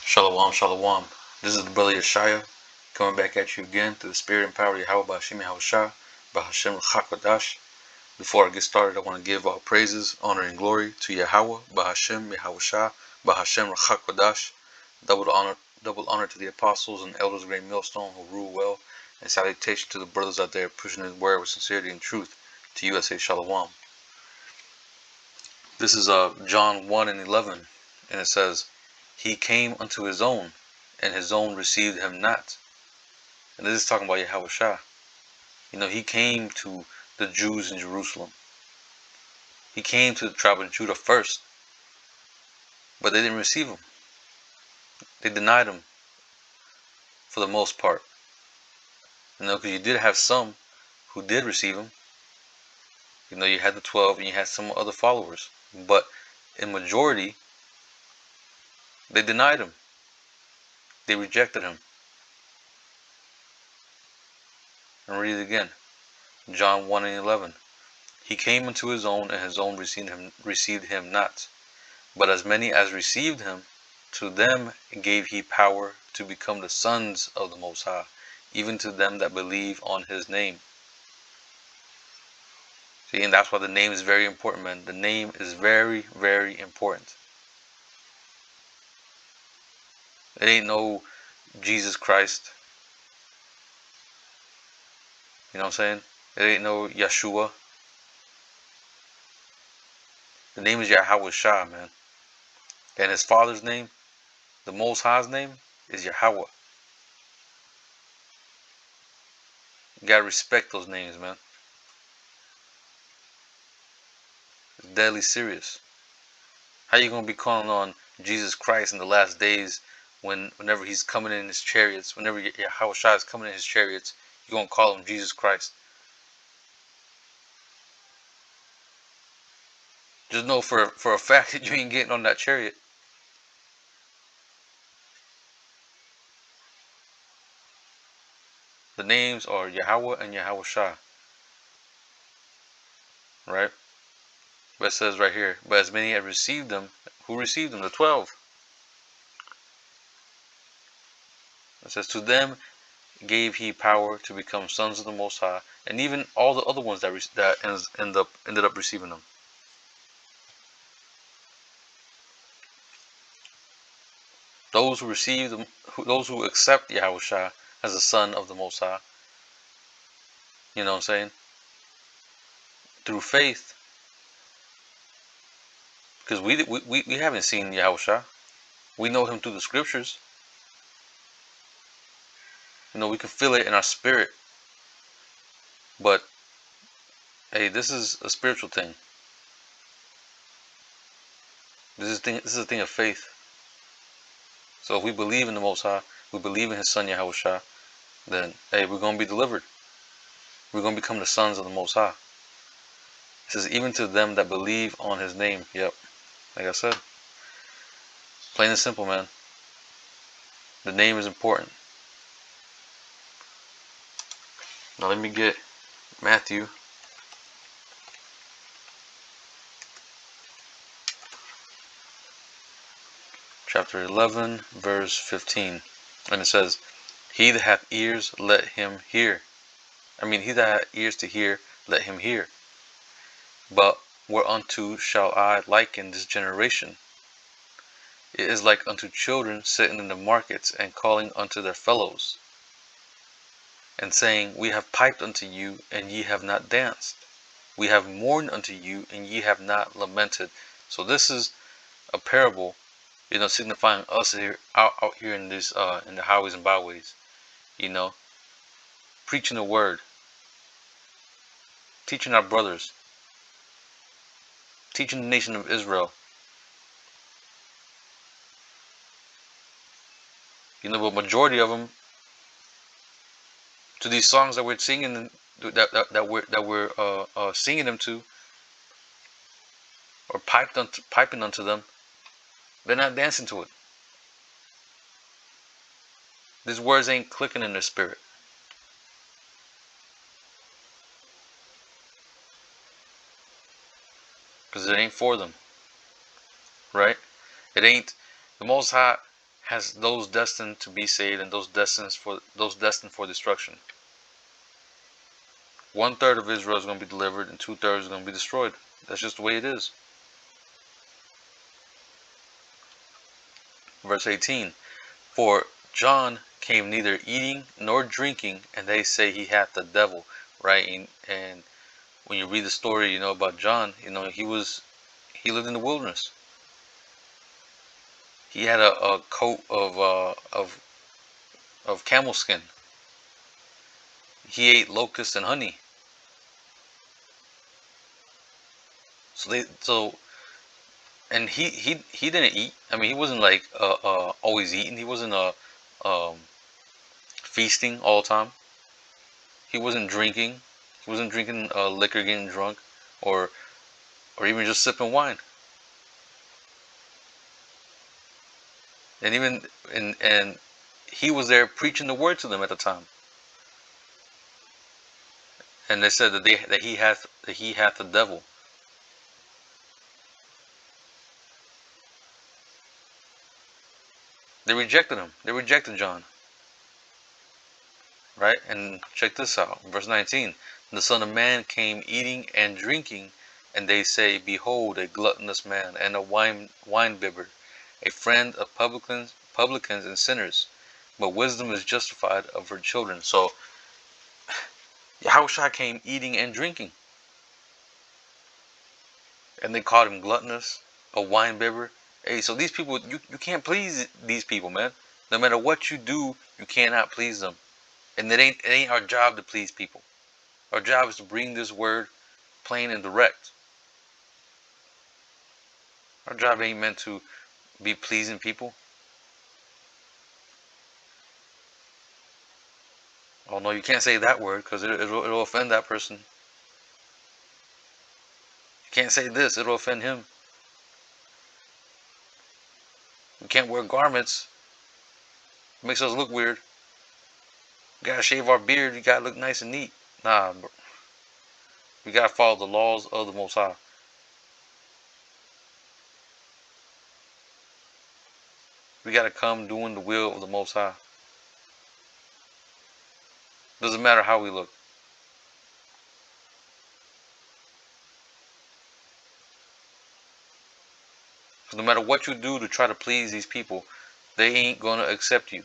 Shalom, shalom. This is the brother Yeshaya coming back at you again through the spirit and power of Yahawashi, Bahashem Chakwadash. Before I get started, I want to give all praises, honor, and glory to Yahweh, Bahashem Yahawashah, Bahashem Chakwadash. Double honor to the apostles and elders of Great Millstone who rule well, and salutation to the brothers out there pushing His word with sincerity and truth. To you I say shalom. This is John 1:11, and it says, He came unto his own, and his own received him not. And this is talking about Yahawashi. He came to the Jews in Jerusalem. He came to the tribe of Judah first, but they didn't receive him. They denied him for the most part. Because you did have some who did receive him. You had the 12 and you had some other followers. But in majority, they denied him. They rejected him. And read it again. John 1:11. He came unto his own, and his own received him not. But as many as received him, to them gave he power to become the sons of the Most High, even to them that believe on his name. See, and that's why the name is very important, man. The name is very, very important. It ain't no Jesus Christ. You know what I'm saying? It ain't no Yeshua. The name is Yahawashi, man. And his father's name, the Most High's name, is Yahweh. You gotta respect those names, man. It's deadly serious. How you gonna be calling on Jesus Christ in the last days whenever he's coming in his chariots, whenever Yahawashi is coming in his chariots, you're gonna call him Jesus Christ? Just know for a fact that you ain't getting on that chariot. The names are Yahweh and Yahawashi. Right? But it says right here, but as many as received them, who received them? The 12. It says, to them gave he power to become sons of the Most High, and even all the other ones that ended up receiving them. Those who receive them, those who accept Yahawashi as the Son of the Most High, you know what I'm saying? Through faith, because we haven't seen Yahawashi. We know him through the scriptures. We can feel it in our spirit. But hey, this is a spiritual thing. This is a thing of faith. So if we believe in the Most High, we believe in his son Yahawashi, then hey, we're gonna be delivered. We're gonna become the sons of the Most High. It says, even to them that believe on his name. Yep. Like I said. Plain and simple, man. The name is important. Now let me get Matthew chapter 11, verse 15. And it says, he that hath ears, let him hear. He that hath ears to hear, let him hear. But whereunto shall I liken this generation? It is like unto children sitting in the markets and calling unto their fellows, and saying, we have piped unto you, and ye have not danced. We have mourned unto you, and ye have not lamented. So this is a parable, signifying us out here in this in the highways and byways, preaching the word, teaching our brothers, teaching the nation of Israel. But majority of them, to these songs that we're singing, that we're singing them to, or piping unto them, they're not dancing to it. These words ain't clicking in their spirit. Because it ain't for them. Right? It ain't. The Most High has those destined to be saved and those destined for destruction. 1/3 of Israel is going to be delivered and 2/3 is going to be destroyed. That's just the way it is. Verse 18. For John came neither eating nor drinking, and they say he hath the devil. Right? And when you read the story, about John, he lived in the wilderness. He had a coat of camel skin. He ate locusts and honey. And he didn't eat. I mean, he wasn't like always eating. He wasn't um, feasting all the time. He wasn't drinking. He wasn't drinking liquor, getting drunk, or even just sipping wine. And he was there preaching the word to them at the time. And they said that he hath the devil. They rejected him. They rejected John. Right? And check this out. Verse 19. The Son of Man came eating and drinking, and they say, Behold, a gluttonous man, and a winebibber, a friend of publicans and sinners. But wisdom is justified of her children. So, Yahawashi came eating and drinking. And they called him gluttonous, a winebibber. Hey, so these people, you can't please these people, man. No matter what you do, you cannot please them. And it ain't our job to please people. Our job is to bring this word plain and direct. Our job ain't meant to be pleasing people. Oh no, you can't say that word because it'll offend that person. You can't say this, it'll offend him. We can't wear garments. It makes us look weird. We gotta shave our beard, you gotta look nice and neat. Nah, bro. We gotta follow the laws of the Most High. We gotta come doing the will of the Most High. Doesn't matter how we look. No matter what you do to try to please these people, they ain't gonna accept you.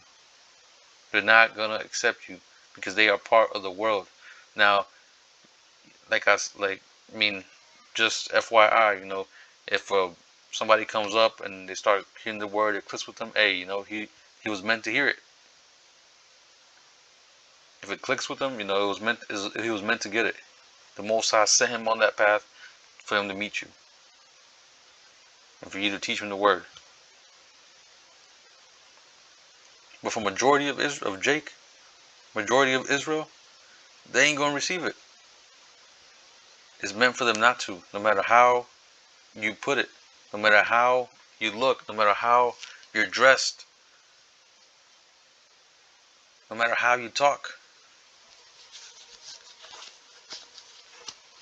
They're not gonna accept you because they are part of the world. Now, just FYI, if somebody comes up and they start hearing the word, it clicks with them. Hey, he was meant to hear it. If it clicks with him, he was meant to get it. The Most High sent him on that path for him to meet you and for you to teach him the word. But for majority of Israel, they ain't gonna receive it. It's meant for them not to, no matter how you put it, no matter how you look, no matter how you're dressed, no matter how you talk.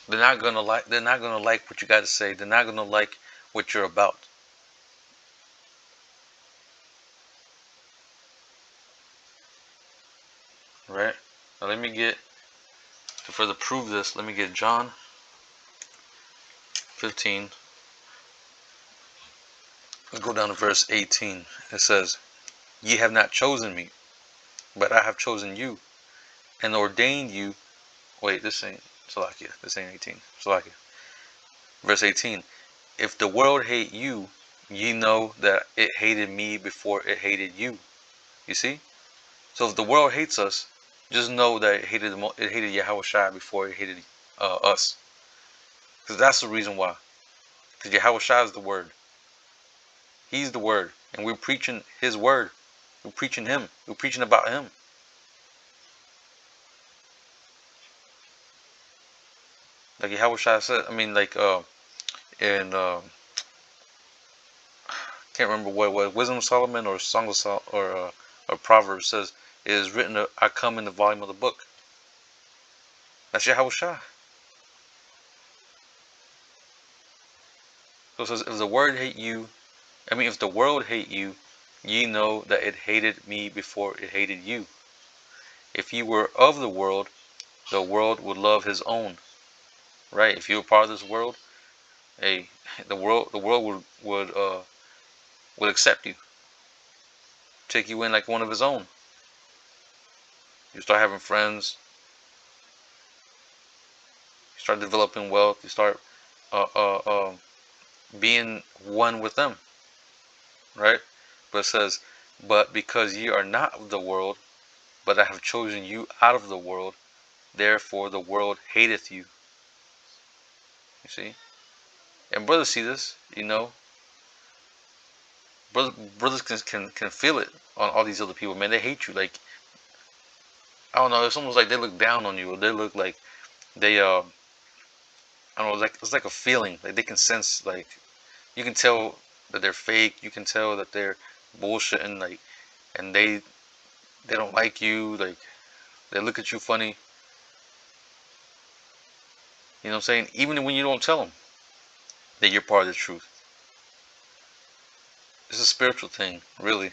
They're not gonna like what you got to say. They're not gonna like what you're about. Right? Now to further prove this, let me get John 15. Let's go down to verse 18. It says, Ye have not chosen me, but I have chosen you, and ordained you. Wait, this ain't Salakia. This ain't 18. Salakia. Verse 18. If the world hate you, ye know that it hated me before it hated you. You see? So if the world hates us, just know that it hated Yahawashi before it hated us. Because that's the reason why. Because Yahawashi is the word. He's the word. And we're preaching his word. We're preaching him. We're preaching about him. Like Yahawashi said, in can't remember what Wisdom of Solomon or Song of Solomon or Proverbs says, it is written, I come in the volume of the book. That's Yahawashi. So it says, if the world hate you, ye know that it hated me before it hated you. If ye were of the world would love his own. Right? If you were part of this world, hey, the world would accept you, take you in like one of his own. You start having friends, you start developing wealth, you start uh, uh, uh, being one with them, right? But it says, but because ye are not of the world, but I have chosen you out of the world, therefore the world hateth you. You see? And brothers see this, brothers can feel it on all these other people, man. They hate you. Like, I don't know, it's almost like they look down on you, or they look like they I don't know, it's like a feeling. Like they can sense, like you can tell that they're fake, you can tell that they're bullshitting, like, and they don't like you, like they look at you funny. You know what I'm saying? Even when you don't tell them that you're part of the truth. It's a spiritual thing, really.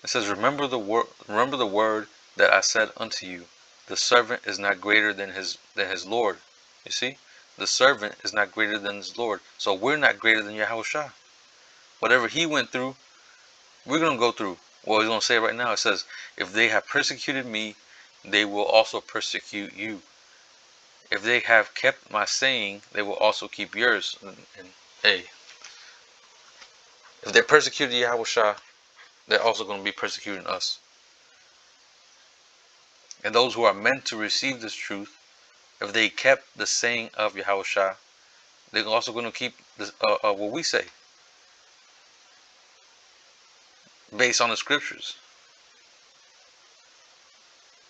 It says, remember the word that I said unto you. The servant is not greater than his Lord. You see? The servant is not greater than his Lord. So we're not greater than Yahawashi. Whatever he went through, we're gonna go through. Well, he's gonna say right now, it says, if they have persecuted me, they will also persecute you. If they have kept my saying, they will also keep yours. And hey, if they persecuted Yahawashi, they're also going to be persecuting us. And those who are meant to receive this truth, if they kept the saying of Yahawashi, they're also going to keep this, what we say, based on the scriptures.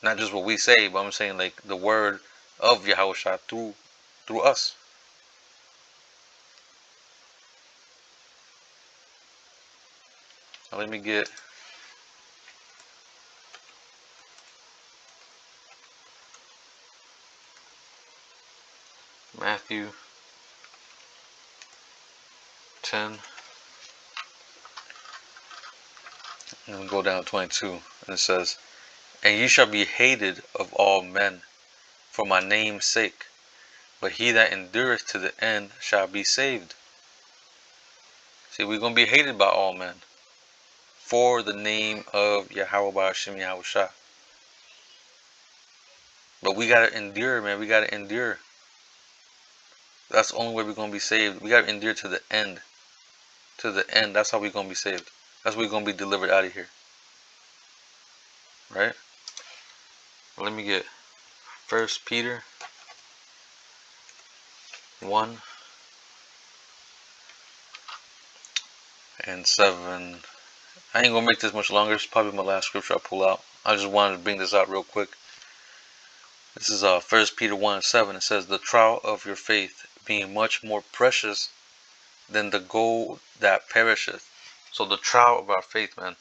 Not just what we say, but I'm saying like the word of Yahawashi through us. Now let me get Matthew 10, and we go down to 22, and it says, and ye shall be hated of all men for my name's sake, but he that endureth to the end shall be saved. See, we're going to be hated by all men for the name of Yahweh Hashem Yahushua. But we got to endure, man. We got to endure. That's the only way we're going to be saved. We got to endure to the end. To the end. That's how we're going to be saved. That's how we're going to be delivered out of here. Right? Let me get 1 Peter 1 and 7. I ain't going to make this much longer. It's probably my last scripture I pull out. I just wanted to bring this out real quick. This is 1 Peter 1 and 7. It says, the trial of your faith being much more precious than the gold that perisheth. So the trial of our faith, man.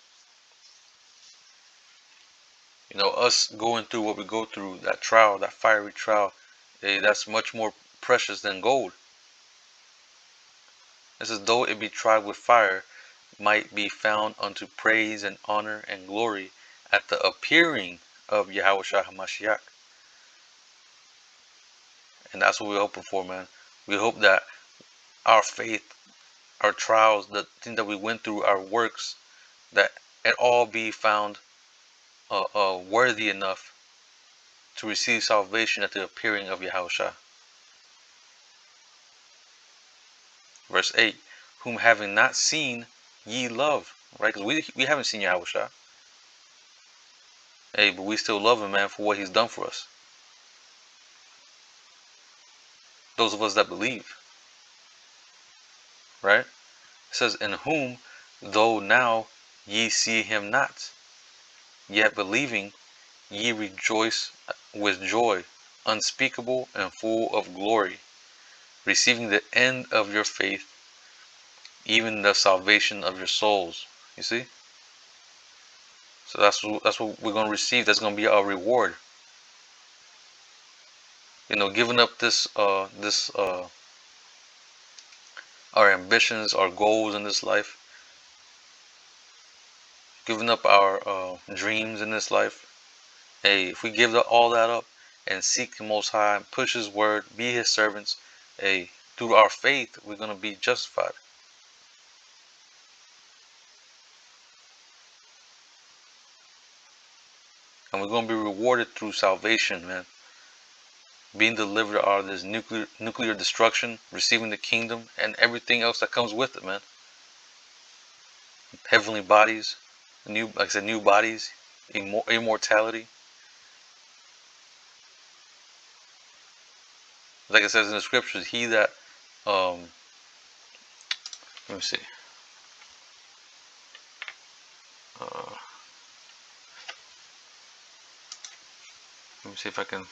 You know, us going through what we go through, that trial, that fiery trial, that's much more precious than gold. It says, though it be tried with fire, might be found unto praise and honor and glory at the appearing of Yahawashi HaMashiach. And that's what we're hoping for, man. We hope that our faith, our trials, the things that we went through, our works, that it all be found worthy enough to receive salvation at the appearing of Yahushua. Verse 8, whom having not seen, ye love. Right? Because we haven't seen Yahushua. Hey, but we still love him, man, for what he's done for us. Those of us that believe. Right? It says, in whom, though now ye see him not, yet believing, ye rejoice with joy unspeakable and full of glory, receiving the end of your faith, even the salvation of your souls. You see? So that's what we're going to receive. That's going to be our reward. You know, giving up our ambitions, our goals in this life, giving up our dreams in this life. Hey, if we give all that up and seek the Most High, push His word, be His servants, hey, through our faith, we're going to be justified. And we're going to be rewarded through salvation, man. Being delivered out of this nuclear destruction, receiving the kingdom, and everything else that comes with it, man. Heavenly bodies, like I said, new bodies, immortality. Like it says in the scriptures, he that, let me see. Let me see if I can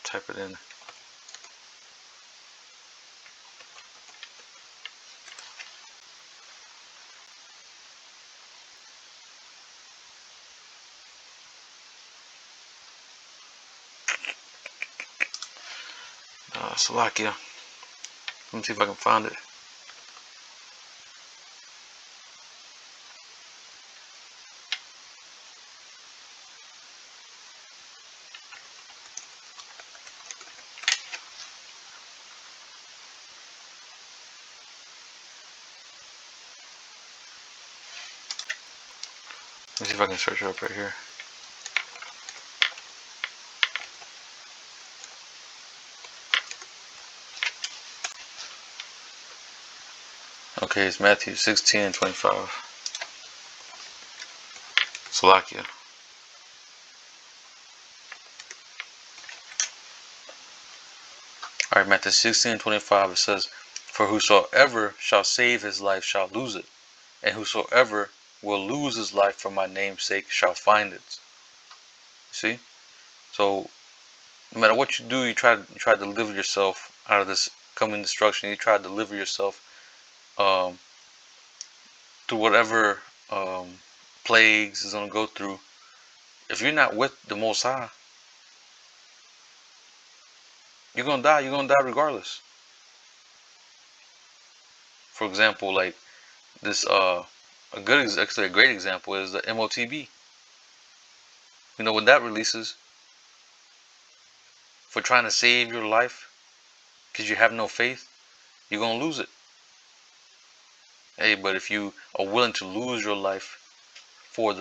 type it in. Slovakia. Let me see if I can find it. Let me see if I can search it up right here. Okay, it's Matthew 16 and 25. Slovakia. Alright, Matthew 16 and 25, it says, for whosoever shall save his life shall lose it, and whosoever will lose his life for my name's sake shall find it. See? So, no matter what you do, you try to deliver yourself out of this coming destruction. You try to deliver yourself through whatever plagues is going to go through. If you're not with the Most High, you're going to die. You're going to die regardless. For example, like this, actually a great example is the MOTB. You know, when that releases, for trying to save your life because you have no faith, you're going to lose it. Hey, but if you are willing to lose your life for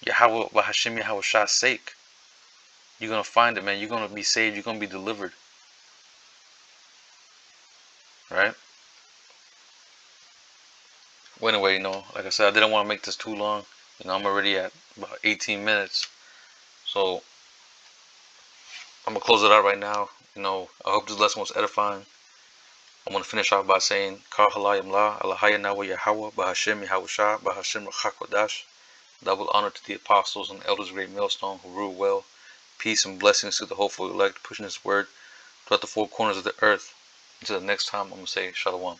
Yahweh, Hashem Yahawashi's sake, you're going to find it, man. You're going to be saved. You're going to be delivered. Right? Well, anyway, you know, like I said, I didn't want to make this too long. You know, I'm already at about 18 minutes. So, I'm going to close it out right now. You know, I hope this lesson was edifying. I'm going to finish off by saying, Kar halayim la, alahaya nawa Yahweh, Bahashem Yahawashah, Bahashem Rachakwadash. Double honor to the apostles and elders of Great Millstone who rule well. Peace and blessings to the hopeful elect, pushing His word throughout the four corners of the earth. Until the next time, I'm going to say Shalom.